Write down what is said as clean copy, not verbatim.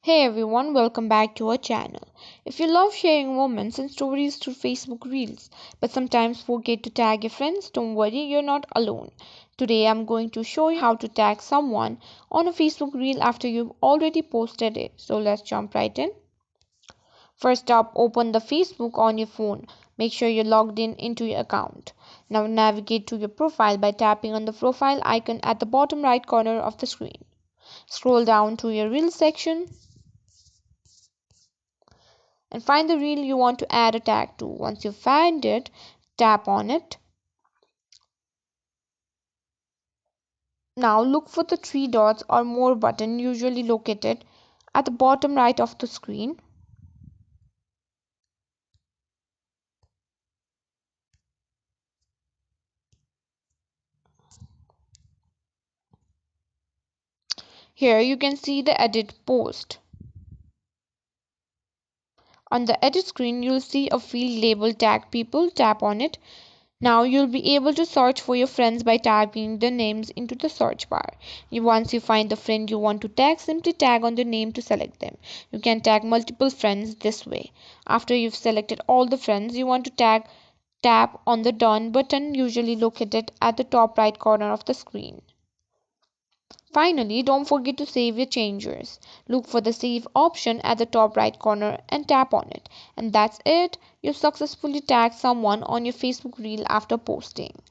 Hey everyone, welcome back to our channel. If you love sharing moments and stories through Facebook Reels, but sometimes forget to tag your friends, don't worry, you're not alone. Today I'm going to show you how to tag someone on a Facebook Reel after you've already posted it. So let's jump right in. First up, open the Facebook on your phone. Make sure you're logged in into your account. Now navigate to your profile by tapping on the profile icon at the bottom right corner of the screen. Scroll down to your Reels section and find the reel you want to add a tag to. Once you find it, tap on it. Now look for the three dots or more button usually located at the bottom right of the screen. Here you can see the edit post. On the edit screen, you'll see a field labeled tag people. Tap on it. Now you'll be able to search for your friends by typing their names into the search bar. Once you find the friend you want to tag, simply tag on the name to select them. You can tag multiple friends this way. After you've selected all the friends you want to tag, tap on the Done button, usually located at the top right corner of the screen. Finally, don't forget to save your changes. Look for the Save option at the top right corner and tap on it. And that's it. You've successfully tagged someone on your Facebook Reel after posting.